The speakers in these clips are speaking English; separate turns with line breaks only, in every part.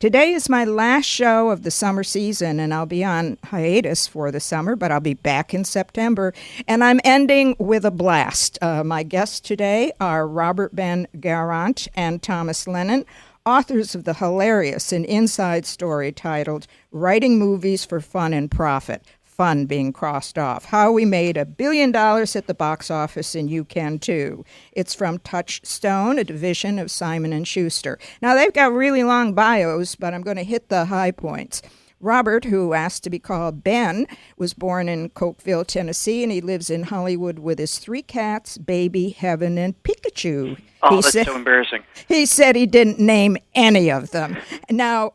Today is my last show of the summer season, and I'll be on hiatus for the summer, but I'll be back in September. And I'm ending with a blast. My guests today are Robert Ben Garant and Thomas Lennon, authors of the hilarious and inside story titled Writing Movies for Fun and Profit. Fun being crossed off. How we made $1 billion at the box office, and you can too. It's from Touchstone, a division of Simon & Schuster. Now, they've got really long bios, but I'm going to hit the high points. Robert, who asked to be called Ben, was born in Cokeville, Tennessee, and he lives in Hollywood with his 3 cats, Baby, Heaven, and Pikachu.
Oh, that's so embarrassing.
He said he didn't name any of them. Now,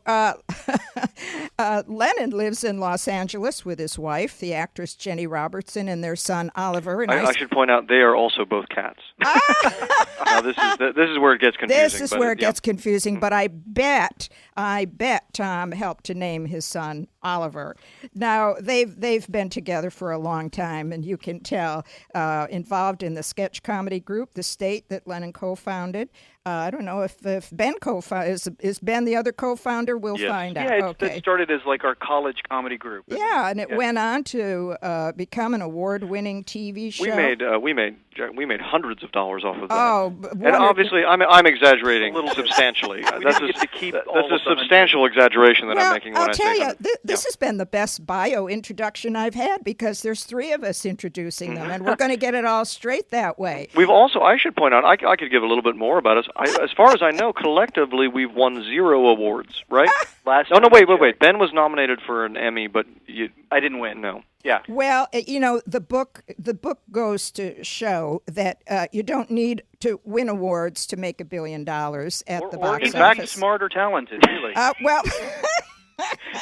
Lennon lives in Los Angeles with his wife, the actress Jenny Robertson, and their son Oliver. And
I should point out they are also both cats. Now, this is where it gets confusing.
This is where it gets confusing, but I bet Tom helped to name his son Oliver. Now, they've been together for a long time, and you can tell, involved in the sketch comedy group, The State, that Lennon co-founded. I don't know if Ben is Ben the other co-founder? We'll find out.
It started as like our college comedy group.
Yeah, and it went on to become an award-winning TV show.
We made hundreds of dollars off of that.
Oh,
and obviously, I'm exaggerating a little substantially. That's a substantial exaggeration that I'm making when I say that.
I'll tell you, this has been the best bio introduction I've had because there's 3 of us introducing them, and we're going to get it all straight that way.
We've also, I should point out, I could give a little bit more about us. As far as I know, collectively, we've won 0 awards, right? Wait. Ben was nominated for an Emmy, but
I didn't win.
No.
Yeah.
Well, the book goes to show that you don't need to win awards to make $1 billion at the box office.
In fact, smart or talented, really.
Well.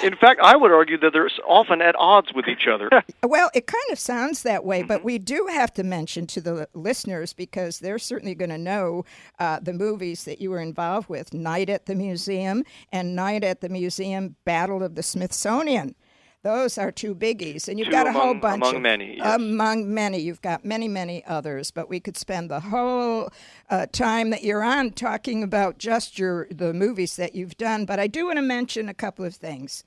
In fact, I would argue that they're often at odds with each other.
Well, it kind of sounds that way, but we do have to mention to the listeners, because they're certainly going to know the movies that you were involved with, Night at the Museum and Night at the Museum Battle of the Smithsonian. Those are 2 biggies, and you've got a whole bunch
among many. Yes.
Among many. You've got many, many others, but we could spend the whole time that you're on talking about just the movies that you've done, but I do want to mention a couple of things.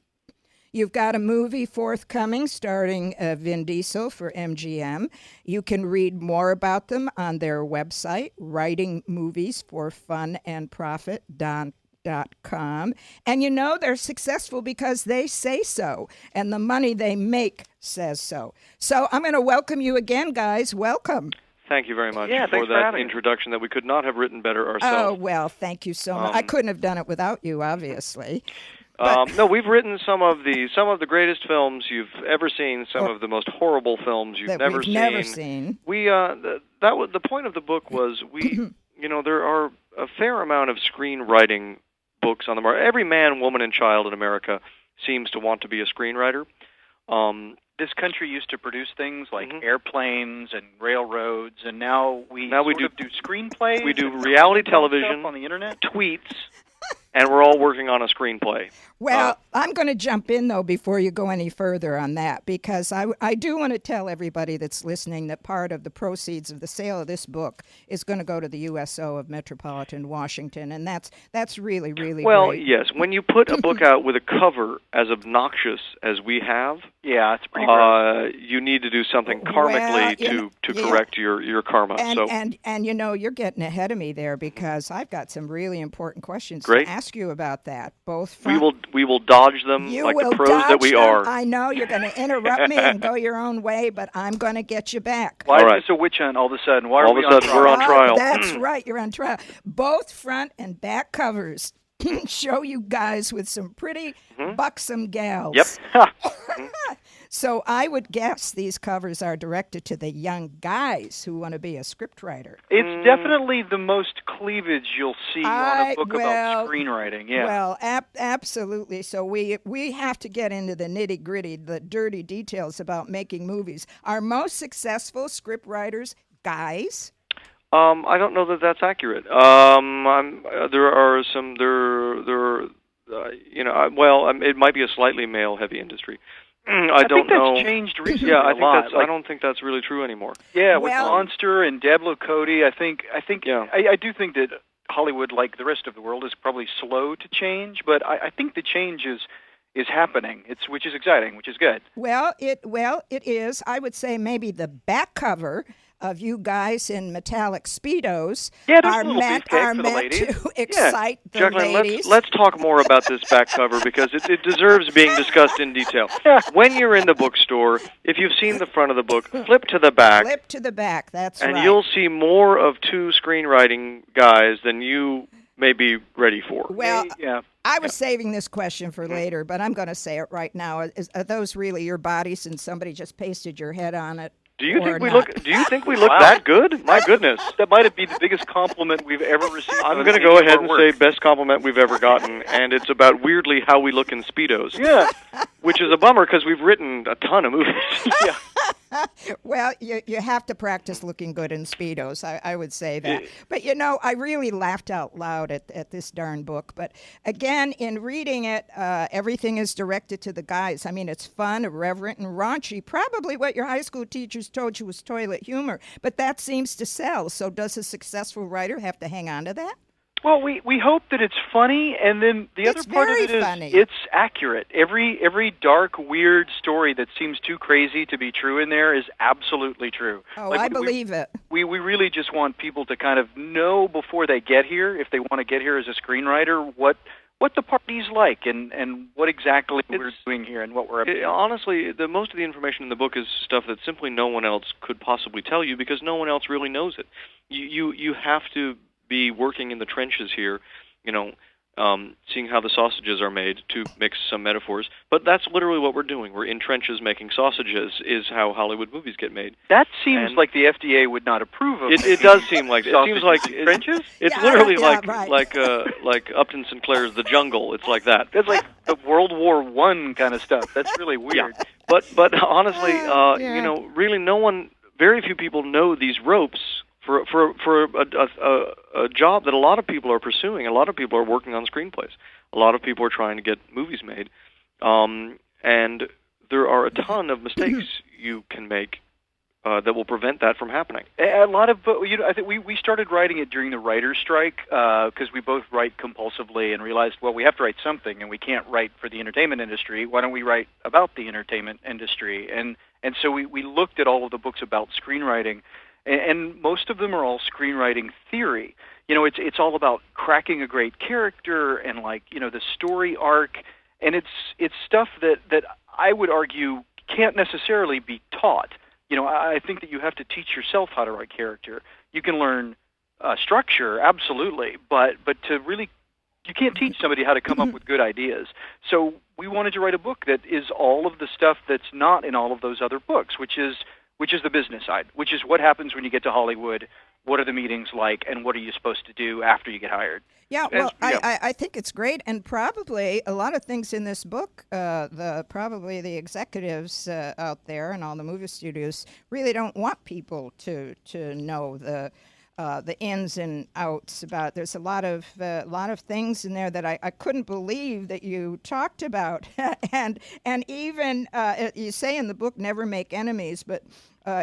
You've got a movie forthcoming starring Vin Diesel for MGM. You can read more about them on their website, writingmoviesforfunandprofit.com. And they're successful because they say so, and the money they make says so. So I'm going to welcome you again, guys. Welcome.
Thank you very much for that introduction that we could not have written better ourselves.
Oh, well, thank you so much. I couldn't have done it without you, obviously.
No, we've written some of the greatest films you've ever seen, some of the most horrible films you've never seen. We the point of the book was there are a fair amount of screenwriting books on the market. Every man, woman, and child in America seems to want to be a screenwriter.
This country used to produce things like airplanes and railroads, and now we do screenplays.
We do reality television
on the internet,
tweets, and we're all working on a screenplay.
Well, I'm going to jump in, though, before you go any further on that, because I do want to tell everybody that's listening that part of the proceeds of the sale of this book is going to go to the USO of Metropolitan Washington, and that's really, really great.
Yes. When you put a book out with a cover as obnoxious as we have,
it's pretty gross.
You need to do something karmically to correct your karma.
And you're getting ahead of me there, because I've got some really important questions
to
ask you about that. Both
we will dodge them like the pros that we are.
I know you're going to interrupt me and go your own way, but I'm going to get you back.
Why is this a witch hunt all of a sudden? Why are we on trial?
We're on trial.
That's right, you're on trial. Both front and back covers show you guys with some pretty buxom gals.
Yep.
So I would guess these covers are directed to the young guys who want to be a scriptwriter.
It's definitely the most cleavage you'll see on a book about screenwriting. Yeah.
Well, absolutely. So we have to get into the nitty-gritty, the dirty details about making movies. Are most successful scriptwriters guys?
I don't know that that's accurate. There are some. It might be a slightly male-heavy industry. I don't know.
That's changed recently.
Yeah, I don't think that's really true anymore.
Yeah, with Monster and Deb Cody, I do think that Hollywood, like the rest of the world, is probably slow to change, but I think the change is happening. Which is exciting, which is good.
Well, it is. I would say maybe the back cover of you guys in metallic Speedos are meant to excite the
Jacqueline,
ladies.
Let's talk more about this back cover because it deserves being discussed in detail. When you're in the bookstore, if you've seen the front of the book, flip to the back.
Flip to the back, that's right.
And you'll see more of two screenwriting guys than you may be ready for.
Well, I was saving this question for later, but I'm going to say it right now. Are those really your bodies and somebody just pasted your head on it?
Do you think we look that good? My goodness.
That might be the biggest compliment we've ever received.
I'm going to go ahead and say best compliment we've ever gotten, and it's about weirdly how we look in Speedos.
Yeah.
Which is a bummer because we've written a ton of movies.
Yeah.
Well, you have to practice looking good in Speedos, I would say that. But, I really laughed out loud at this darn book. But, again, in reading it, everything is directed to the guys. I mean, it's fun, irreverent, and raunchy. Probably what your high school teachers told you was toilet humor. But that seems to sell. So does a successful writer have to hang on to that?
Well, we hope that it's funny, and then the other part of it is it's accurate. Every dark, weird story that seems too crazy to be true in there is absolutely true.
Oh, I believe it.
We really just want people to kind of know before they get here, if they want to get here as a screenwriter, what the party's like and what exactly we're doing here and what we're up to.
Honestly, most of the information in the book is stuff that simply no one else could possibly tell you because no one else really knows it. You have to be working in the trenches here, seeing how the sausages are made, to mix some metaphors. But that's literally what we're doing. We're in trenches making sausages is how Hollywood movies get made.
That seems like the FDA would not approve of
it. Does seem like it. Seems like
trenches?
It's literally like Upton Sinclair's The Jungle. It's like that.
It's like the World War I kind of stuff. That's really weird.
Yeah. But honestly, really very few people know these ropes for a job that a lot of people are pursuing. A lot of people are working on screenplays. A lot of people are trying to get movies made. And there are a ton of mistakes you can make that will prevent that from happening.
A lot of, I think we started writing it during the writer's strike because we both write compulsively and realized, well, we have to write something, and we can't write for the entertainment industry. Why don't we write about the entertainment industry? And so we looked at all of the books about screenwriting. And most of them are all screenwriting theory. It's all about cracking a great character and the story arc, and it's stuff that I would argue can't necessarily be taught. I think that you have to teach yourself how to write character. You can learn structure, absolutely, but to really, you can't teach somebody how to come up with good ideas. So we wanted to write a book that is all of the stuff that's not in all of those other books, which is the business side, which is what happens when you get to Hollywood, what are the meetings like, and what are you supposed to do after you get hired.
Yeah, well, I think it's great, and probably a lot of things in this book, probably the executives out there and all the movie studios really don't want people to know the ins and outs about. There's a lot of things in there that I couldn't believe that you talked about, and even you say in the book, never make enemies, but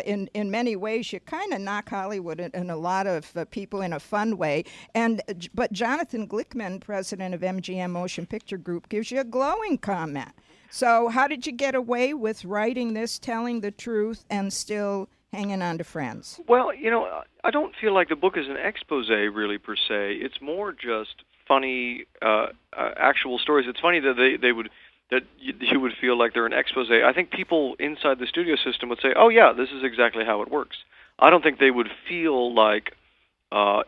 in many ways you kind of knock Hollywood and a lot of people in a fun way. But Jonathan Glickman, president of MGM Motion Picture Group, gives you a glowing comment. So how did you get away with writing this, telling the truth, and still hanging on to friends?
Well, I don't feel like the book is an expose, really, per se. It's more just funny, actual stories. It's funny that you would feel like they're an expose. I think people inside the studio system would say, "Oh yeah, this is exactly how it works." I don't think they would feel like.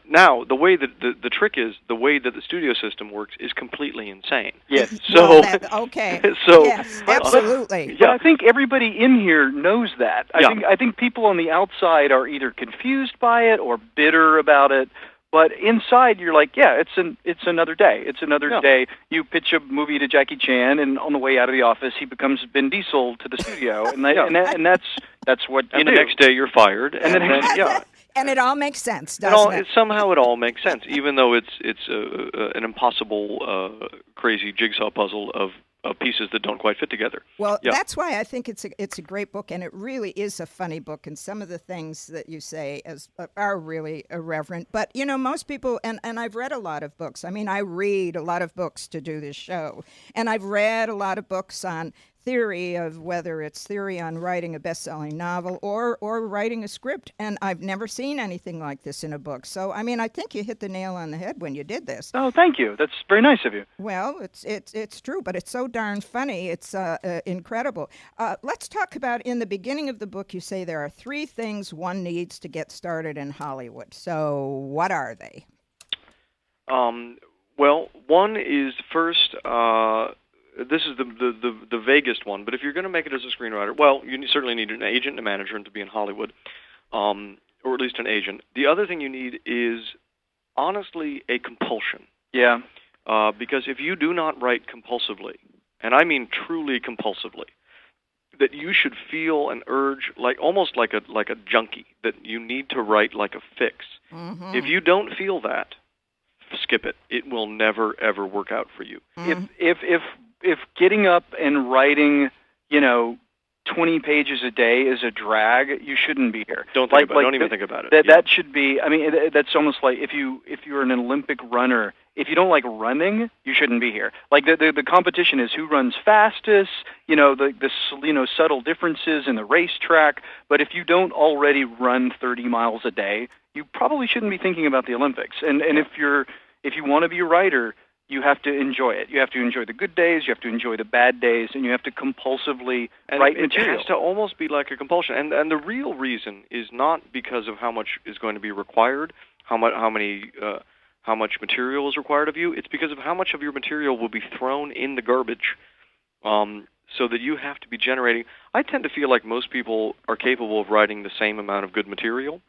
Now, the way that the trick is, the way that the studio system works is completely insane.
Yes.
So okay.
So
yes, absolutely.
But I think everybody in here knows that. I think people on the outside are either confused by it or bitter about it. But inside, you're like, yeah, it's another day. It's another day. You pitch a movie to Jackie Chan, and on the way out of the office, he becomes Vin Diesel to the studio, and that's what you do.
And the next day, you're fired,
and then
and it all makes sense, doesn't it?
Somehow it all makes sense, even though it's an impossible, crazy jigsaw puzzle of pieces that don't quite fit together.
Well, that's why I think it's a great book, and it really is a funny book. And some of the things that you say are really irreverent. But most people, and I've read a lot of books. I mean, I read a lot of books to do this show, and I've read a lot of books on theory of whether it's theory on writing a best-selling novel or writing a script, and I've never seen anything like this in a book. So, I mean, I think you hit the nail on the head when you did this.
Oh, thank you. That's very nice of you.
Well, it's true, but it's so darn funny. It's incredible. Let's talk about, in the beginning of the book, you say there are 3 things one needs to get started in Hollywood. So, what are they?
Well, one is first. This is the vaguest one, but if you're going to make it as a screenwriter, well, you certainly need an agent and a manager and to be in Hollywood, or at least an agent. The other thing you need is, honestly, a compulsion.
Yeah.
Because if you do not write compulsively, and I mean truly compulsively, that you should feel an urge, almost like a junkie, that you need to write like a fix. Mm-hmm. If you don't feel that, skip it. It will never ever work out for you.
If getting up and writing, 20 pages a day is a drag, you shouldn't be here.
Don't even think about it.
That should be. I mean, that's almost like if you're an Olympic runner, if you don't like running, you shouldn't be here. Like the competition is who runs fastest. The subtle differences in the racetrack. But if you don't already run 30 miles a day, you probably shouldn't be thinking about the Olympics. And if you want to be a writer, you have to enjoy it. You have to enjoy the good days, you have to enjoy the bad days, and you have to compulsively write material.
It has to almost be like a compulsion. And the real reason is not because of how much is going to be required, how much material is required of you. It's because of how much of your material will be thrown in the garbage, so that you have to be generating. I tend to feel like most people are capable of writing the same amount of good material.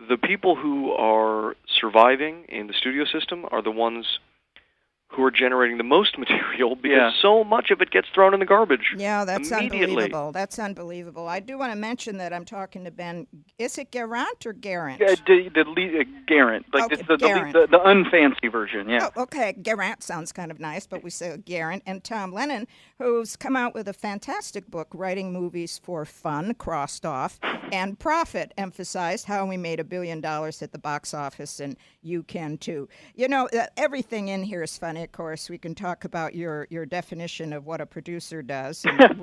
The people who are surviving in the studio system are the ones who are generating the most material because so much of it gets thrown in the garbage.
Yeah, that's unbelievable. That's unbelievable. I do want to mention that I'm talking to Ben. Is it Garant or Garant?
Garant.
Okay,
the unfancy version, yeah.
Oh, okay, Garant sounds kind of nice, but we say Garant. And Tom Lennon, who's come out with a fantastic book, Writing Movies for Fun, crossed off, and Profit, emphasized how we made $1 billion at the box office, and you can too. Everything in here is funny. Of course, we can talk about your definition of what a producer does, and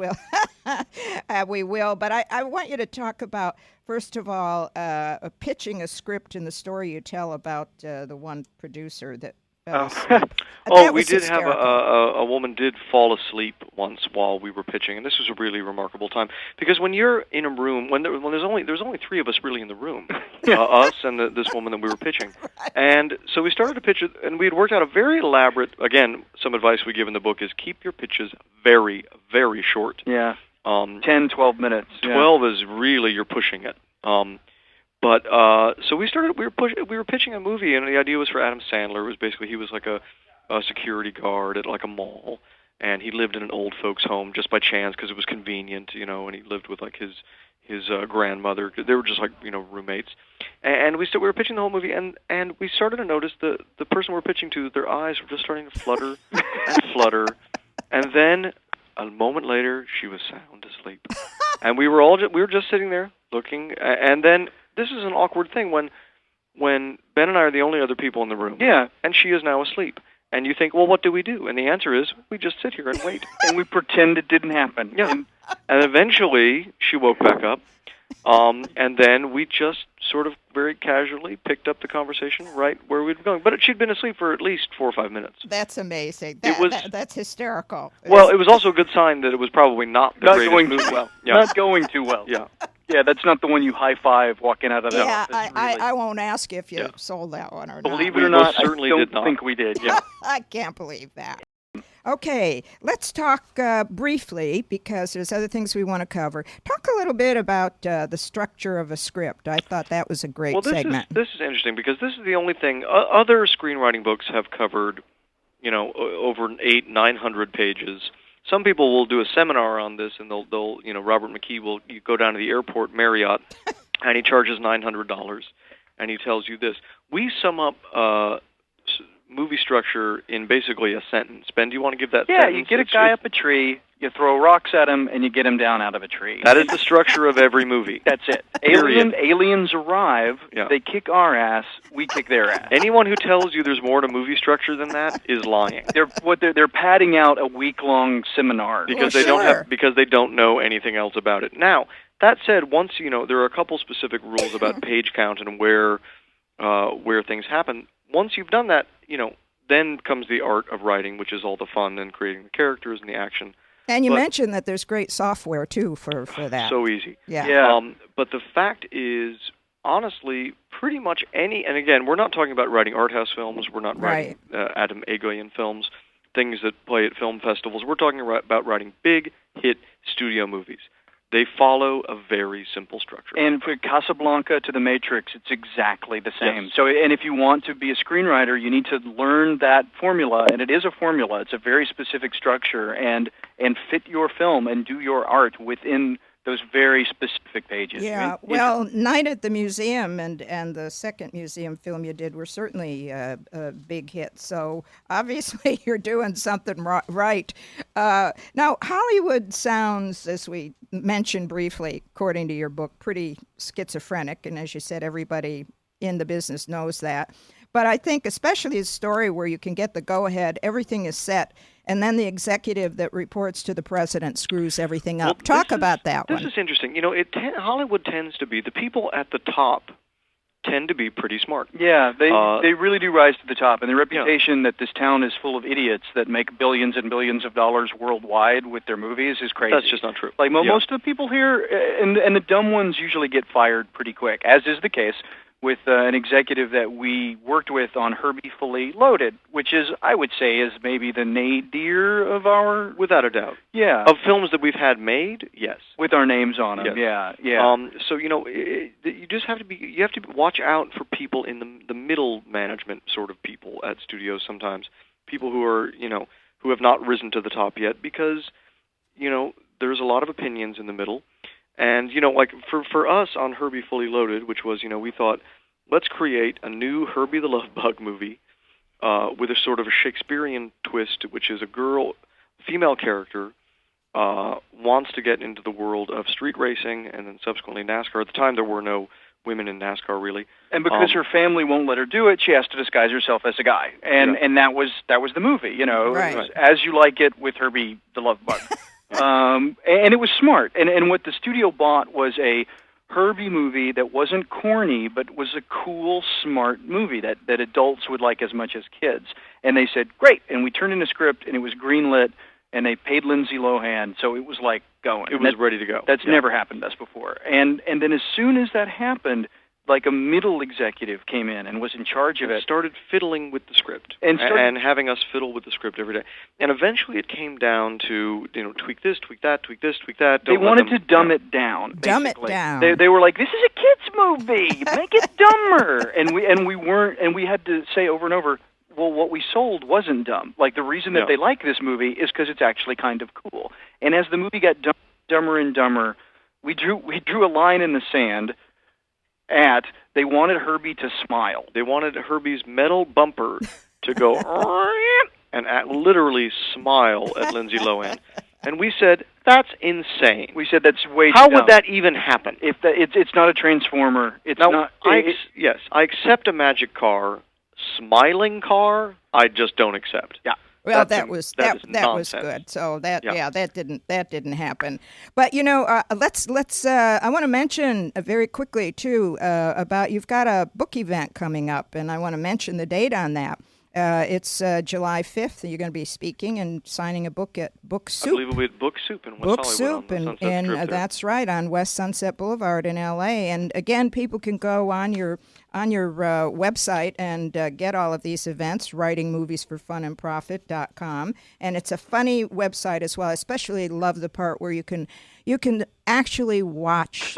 we will. But I want you to talk about, first of all, pitching a script in the story you tell about the one producer that.
We did have a woman did fall asleep once while we were pitching, and this was a really remarkable time because when you're in a room, when there's only 3 of us really in the room, us and this woman that we were pitching, right. And so we started to pitch it, and we had worked out a very elaborate. Again, some advice we give in the book is keep your pitches very, very short.
Yeah. 10, 12 minutes.
12 is really you're pushing it. But so we were pitching a movie, and the idea was for Adam Sandler. It was basically he was like a security guard at like a mall, and he lived in an old folks' home just by chance because it was convenient, and he lived with like his grandmother. They were just like roommates, and we were pitching the whole movie, and we started to notice the person we're pitching to, their eyes were just starting to flutter and flutter, and then a moment later she was sound asleep, and we were just sitting there looking, and then. This is an awkward thing when Ben and I are the only other people in the room.
Yeah.
And she is now asleep. And you think, well, what do we do? And the answer is, we just sit here and wait.
And we pretend it didn't happen.
Yeah. And eventually, she woke back up. And then we just sort of very casually picked up the conversation right where we'd been going. But she'd been asleep for at least 4 or 5 minutes.
That's amazing. That's hysterical.
Well, it was also a good sign that it was probably not the greatest
going
movie.
Well. Yeah. Not going too well.
Yeah.
Yeah, that's not the one you high-five walking out of the office.
Yeah, I won't ask if you sold that one or not.
Believe it or not, I
certainly
don't
did not.
think we did. Yeah.
I can't believe that. Okay, let's talk briefly, because there's other things we want to cover. Talk a little bit about the structure of a script. I thought that was a great segment.
This is interesting, because this is the only thing. Other screenwriting books have covered, over 800-900 pages. Some people will do a seminar on this, and they'll Robert McKee will go down to the airport Marriott, and he charges $900, and he tells you this. We sum up movie structure in basically a sentence. Ben, do you want to give that
sentence?
Yeah,
you get a guy up a tree, you throw rocks at him, and you get him down out of a tree.
That is the structure of every movie.
That's it. Aliens arrive, they kick our ass, we kick their ass.
Anyone who tells you there's more to movie structure than that is lying.
They're padding out a week-long seminar.
Because they don't know anything else about it. Now, that said, once, there are a couple specific rules about page count and where things happen. Once you've done that, then comes the art of writing, which is all the fun and creating the characters and the action.
And you mentioned that there's great software, too, for that.
So easy.
Yeah.
But the fact is, honestly, pretty much and again, we're not talking about writing art house films. We're not writing Adam Agoyan films, things that play at film festivals. We're talking about writing big, hit studio movies. They follow a very simple structure.
And for Casablanca to The Matrix, it's exactly the same.
Yes.
So, and if you want to be a screenwriter, you need to learn that formula, and it is a formula. It's a very specific structure, and fit your film and do your art within those very specific pages.
Yeah, well, Night at the Museum and the second museum film you did were certainly a big hit. So obviously you're doing something right. Now, Hollywood sounds, as we mentioned briefly, according to your book, pretty schizophrenic. And as you said, everybody in the business knows that. But I think especially a story where you can get the go-ahead, everything is set, and then the executive that reports to the president screws everything up. Talk about that one.
This is interesting. Hollywood tends to be, the people at the top tend to be pretty smart.
Yeah, they really do rise to the top, and the reputation that this town is full of idiots that make billions and billions of dollars worldwide with their movies is crazy.
That's just not true.
Like most of the people here, and the dumb ones usually get fired pretty quick, as is the case with an executive that we worked with on Herbie Fully Loaded, which is, I would say, is maybe the nadir of our...
Without a doubt.
Yeah.
Of films that we've had made, yes.
With our names on them,
yes.
yeah.
So, you just have to watch out for people in the middle management sort of people at studios sometimes. People who are, who have not risen to the top yet because, there's a lot of opinions in the middle. And, like for us on Herbie Fully Loaded, which was, we thought, let's create a new Herbie the Love Bug movie with a sort of a Shakespearean twist, which is female character, wants to get into the world of street racing and then subsequently NASCAR. At the time, there were no women in NASCAR, really.
And because her family won't let her do it, she has to disguise herself as a guy. And that was the movie,
Right.
It was As You Like It with Herbie the Love Bug. And it was smart. And what the studio bought was a Herbie movie that wasn't corny, but was a cool, smart movie that adults would like as much as kids. And they said, great. And we turned in a script, and it was greenlit, and they paid Lindsay Lohan, so it was like going.
It was ready to go.
That's never happened to us before. And then as soon as that happened, like a middle executive came in and was in charge of it.
Started fiddling with the script and having us fiddle with the script every day. And eventually it came down to, tweak this, tweak that, tweak this, tweak that.
They wanted to dumb it down. Basically.
Dumb it down.
They were like, this is a kids movie. Make it dumber. And we weren't, and we had to say over and over, well, what we sold wasn't dumb. Like, the reason that they like this movie is because it's actually kind of cool. And as the movie got dumber and dumber, we drew a line in the sand they wanted Herbie to smile.
They wanted Herbie's metal bumper to go and literally smile at Lindsay Lohan. And we said, that's insane.
We said, that's way too
How
dumb.
would that even happen?
It's not a Transformer.
Yes, I accept a magic car. Smiling car, I just don't accept.
Yeah.
Well, that was good. So that didn't happen. But let's I want to mention very quickly too about you've got a book event coming up, and I want to mention the date on that. It's July 5th. You're going to be speaking and signing a book at Book Soup.
I believe it'll be at Book Soup in West Hollywood.
and that's right, on West Sunset Boulevard in L.A. And again, people can go on your website and get all of these events, writingmoviesforfunandprofit.com. And it's a funny website as well. I especially love the part where you can actually watch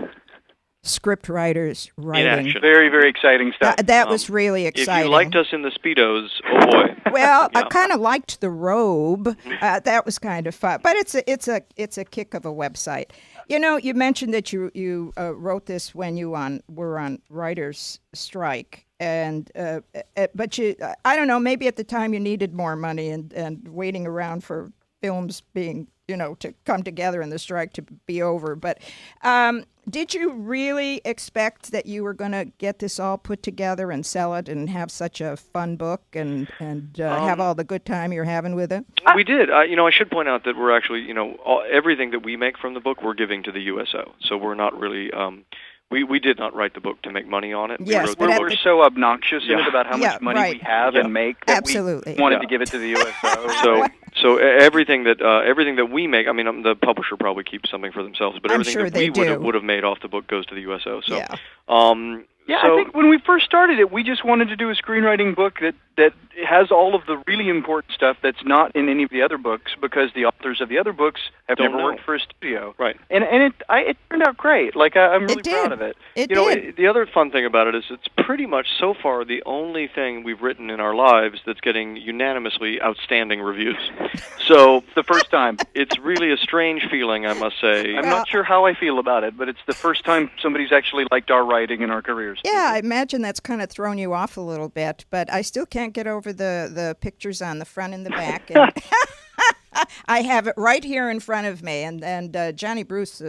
script writers writing.
Very, very exciting stuff.
That was really exciting.
If you liked us in the Speedos, oh boy.
Well, I kind of liked the robe. That was kind of fun. But it's a kick of a website. You mentioned that you wrote this when you were on writer's strike. but I don't know, maybe at the time you needed more money and waiting around for films being, to come together and the strike to be over. But did you really expect that you were going to get this all put together and sell it and have such a fun book and have all the good time you're having with it?
We did. I should point out that we're actually, everything that we make from the book, we're giving to the USO. So we're not really... We did not write the book to make money on it.
Yes,
we're so obnoxious in it about how much money we have and make that we wanted to give it to the USO.
So everything that we make, the publisher probably keeps something for themselves, but everything that we would have made off the book goes to the USO. So,
I think when we first started it, we just wanted to do a screenwriting book that has all of the really important stuff that's not in any of the other books, because the authors of the other books have never worked for a studio.
Right.
And it turned out great. Like, I'm really proud of it.
It did.
The other fun thing about it is it's pretty much so far the only thing we've written in our lives that's getting unanimously outstanding reviews. So
the first time.
It's really a strange feeling, I must say.
I'm not sure how I feel about it, but it's the first time somebody's actually liked our writing in our careers.
Yeah, I imagine that's kind of thrown you off a little bit, but I still can't get over the pictures on the front and the back. And I have it right here in front of me, and Johnny Bruce,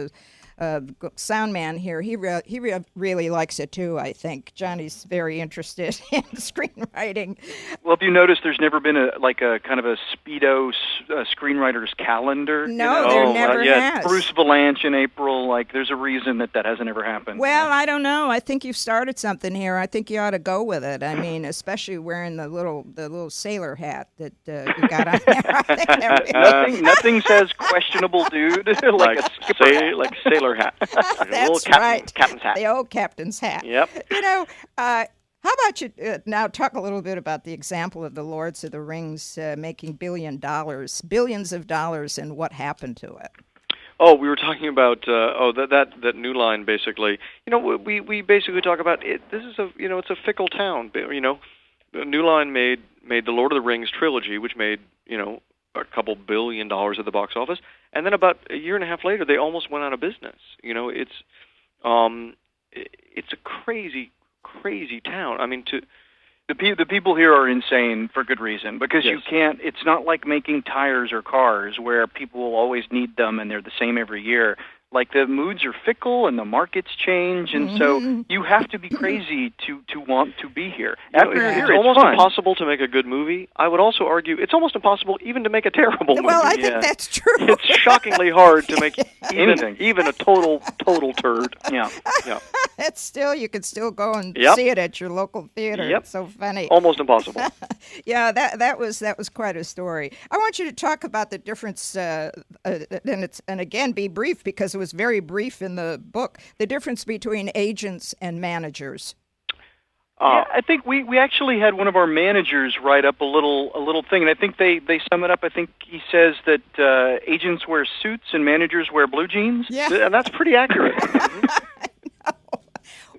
sound man here, he really likes it too, I think. Johnny's very interested in screenwriting.
Well, have you noticed there's never been a kind of a Speedo screenwriter's calendar?
No, there never has.
Bruce Valanche in April, there's a reason that hasn't ever happened.
Well, I don't know. I think you've started something here. I think you ought to go with it. I mean, especially wearing the little sailor hat that you got on there. I think
nothing says questionable dude like a skipper.
Like sailor hat.
That's
right. Captain's hat.
The old captain's hat.
Yep.
How about you now talk a little bit about the example of the Lords of the Rings making billions of dollars, and what happened to it?
Oh, we were talking about that New Line basically. We basically talk about it. This is it's a fickle town. New Line made the Lord of the Rings trilogy, which made a couple $1 billion at the box office, and then about a year and a half later, they almost went out of business. It's a crazy town. I mean,
the people here are insane for good reason, because you can't. It's not like making tires or cars where people will always need them and they're the same every year. Like, the moods are fickle and the markets change, and so you have to be crazy to want to be here. After you're here,
it's almost impossible to make a good movie. I would also argue it's almost impossible even to make a terrible movie.
Well, I think that's true.
It's shockingly hard to make even a total turd.
Yeah.
It's still, you can still go and see it at your local theater.
Yep.
It's so funny.
Almost impossible.
Yeah, that was quite a story. I want you to talk about the difference, and again, be brief, because it was very brief in the book, the difference between agents and managers.
I think we actually had one of our managers write up a little thing, and I think they sum it up. I think he says that agents wear suits and managers wear blue jeans.
Yeah.
And that's pretty accurate.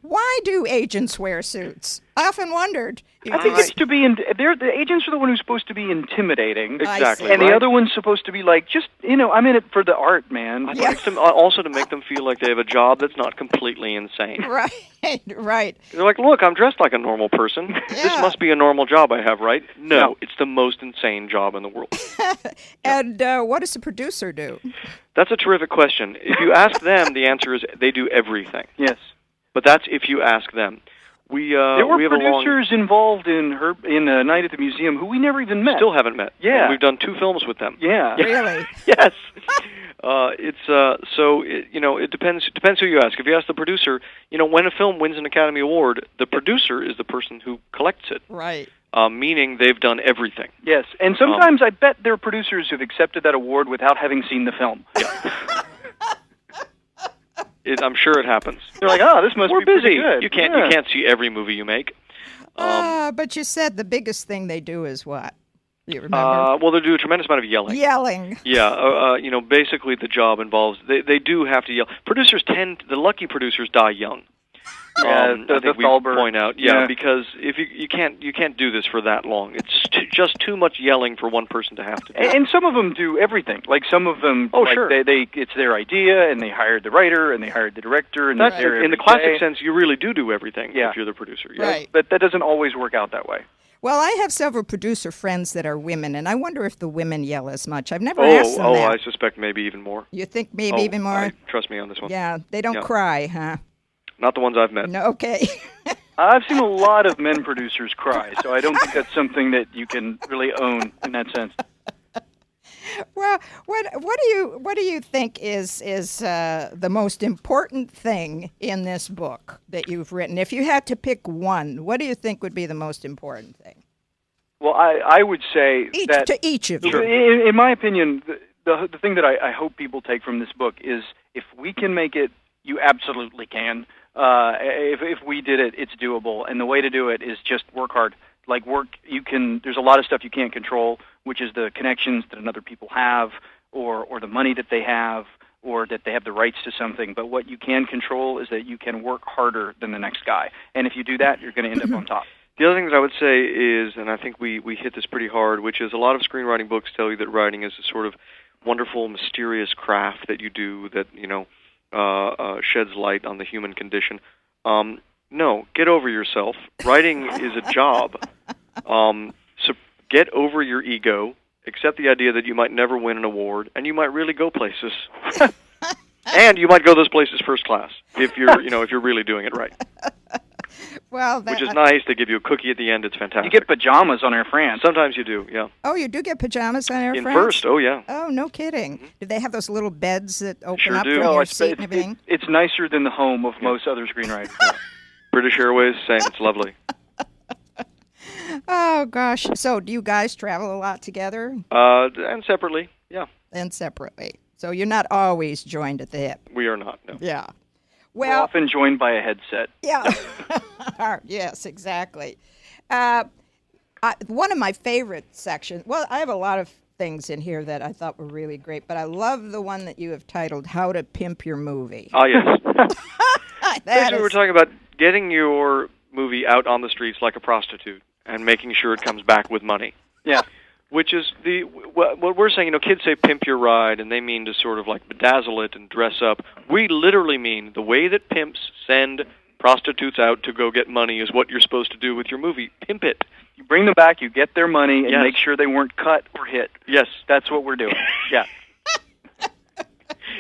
Why do agents wear suits? I often wondered.
I think it's to be. The agents are the one who's supposed to be intimidating.
Exactly.
And the other one's supposed to be like, just, I'm in it for the art, man.
I think also to make them feel like they have a job that's not completely insane.
Right.
They're like, look, I'm dressed like a normal person.
Yeah.
This must be a normal job I have, right? No, it's the most insane job in the world.
And what does the producer do?
That's a terrific question. If you ask them, the answer is they do everything.
Yes.
But that's if you ask them.
There were producers involved in Night at the Museum who we never even met.
Still haven't met.
Yeah.
And we've done 2 films with them.
Yeah.
Really?
Yes. It depends who you ask. If you ask the producer, when a film wins an Academy Award, the producer is the person who collects it.
Right.
Meaning they've done everything.
Yes. And sometimes I bet there are producers who've accepted that award without having seen the film.
Yeah. I'm sure it happens.
They're like, this must be
busy.
Pretty good.
You can't see every movie you make.
But you said the biggest thing they do is what? You remember?
Well, they do a tremendous amount of yelling. Yeah. Basically the job involves, they do have to yell. The lucky producers die young.
I think we
point out, because if you can't do this for that long. It's just too much yelling for one person to have to do.
And some of them do everything. Like some of them,
sure,
they it's their idea, and they hired the writer, and they hired the director, and
that's in the classic sense. You really do everything if you're the producer.
Right.
But that doesn't always work out that way.
Well, I have several producer friends that are women, and I wonder if the women yell as much. I've never asked them that.
I suspect maybe even more.
You think maybe even more?
Trust me on this one.
Yeah, they don't cry, huh?
Not the ones I've met.
No, okay.
I've seen a lot of men producers cry, so I don't think that's something that you can really own in that sense.
Well, what do you think is the most important thing in this book that you've written? If you had to pick one, what do you think would be the most important thing?
Well, I would say that
to each of you.
In my opinion, the thing that I hope people take from this book is if we can make it, you absolutely can. If we did it, it's doable, and the way to do it is just work hard. Like there's a lot of stuff you can't control, which is the connections that other people have, or the money that they have, or that they have the rights to something. But what you can control is that you can work harder than the next guy. And if you do that, you're going to end up on top.
The other thing that I would say is, and I think we hit this pretty hard, which is a lot of screenwriting books tell you that writing is a sort of wonderful, mysterious craft that you do that, sheds light on the human condition. No, get over yourself. Writing is a job. So get over your ego, accept the idea that you might never win an award, and you might really go places. And you might go those places first class if you're really doing it right.
Well,
which is nice. They give you a cookie at the end. It's fantastic.
You get pajamas on Air France.
Sometimes you do, yeah.
Oh, you do get pajamas on Air France?
In first, oh yeah.
Oh, no kidding.
Mm-hmm.
Do they have those little beds that open
sure
up
do.
from your seat and everything?
It's nicer than the home of most other screenwriters.
British Airways, same. It's lovely.
Oh, gosh. So do you guys travel a lot together?
And separately, yeah.
And separately. So you're not always joined at the hip?
We are not, no.
Yeah.
We're
Well,
often joined by a headset.
yeah. Yes, exactly. One of my favorite sections, well, I have a lot of things in here that I thought were really great, but I love the one that you have titled How to Pimp Your Movie.
Ah, yes.
Basically,
we're talking about getting your movie out on the streets like a prostitute and making sure it comes back with money.
Yeah.
Which is what we're saying, kids say pimp your ride, and they mean to sort of like bedazzle it and dress up. We literally mean the way that pimps send prostitutes out to go get money is what you're supposed to do with your movie. Pimp it.
You bring them back, you get their money, and
Yes.
make sure they weren't cut or hit.
Yes.
That's what we're doing. Yeah.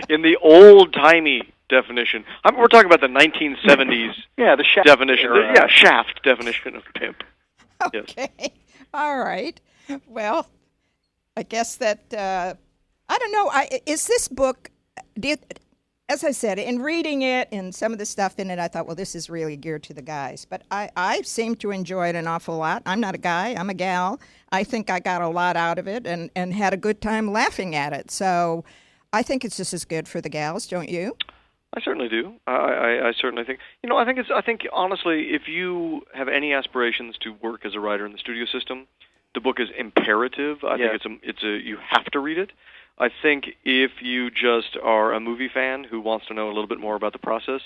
In the old-timey definition. We're talking about the 1970s
Yeah, the Shaft
definition.
era.
Shaft definition of pimp.
okay. Yes. All right. Well, I guess that, I don't know, is this book, as I said, in reading it and some of the stuff in it, I thought, well, this is really geared to the guys. But I seem to enjoy it an awful lot. I'm not a guy, I'm a gal. I think I got a lot out of it and had a good time laughing at it. So I think it's just as good for the gals, don't you?
I certainly do. I certainly think. I think honestly, if you have any aspirations to work as a writer in the studio system, the book is imperative. I think you have to read it. I think if you just are a movie fan who wants to know a little bit more about the process,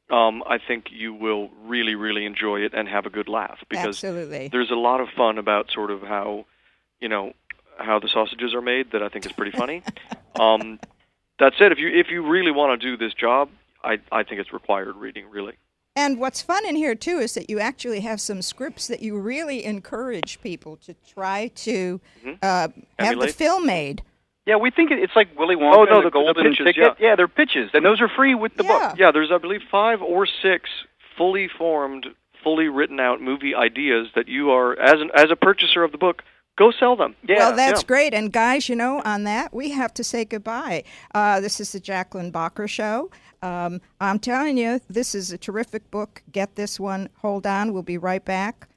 I think you will really, really enjoy it and have a good laugh because
Absolutely.
There's a lot of fun about sort of how the sausages are made that I think is pretty funny. That said, if you really want to do this job, I think it's required reading, really.
And what's fun in here, too, is that you actually have some scripts that you really encourage people to try to have the film made.
Yeah, we think it's like Willy Wonka and the Golden
pitches,
Ticket. Yeah, they're pitches, and those are free with the book.
Yeah, there's, I believe, 5 or 6 fully formed, fully written out movie ideas that you are, as a purchaser of the book, go sell them.
Yeah.
Well, that's great. And guys, on that, we have to say goodbye. This is the Jacqueline Bachar Show. I'm telling you, this is a terrific book. Get this one. Hold on. We'll be right back.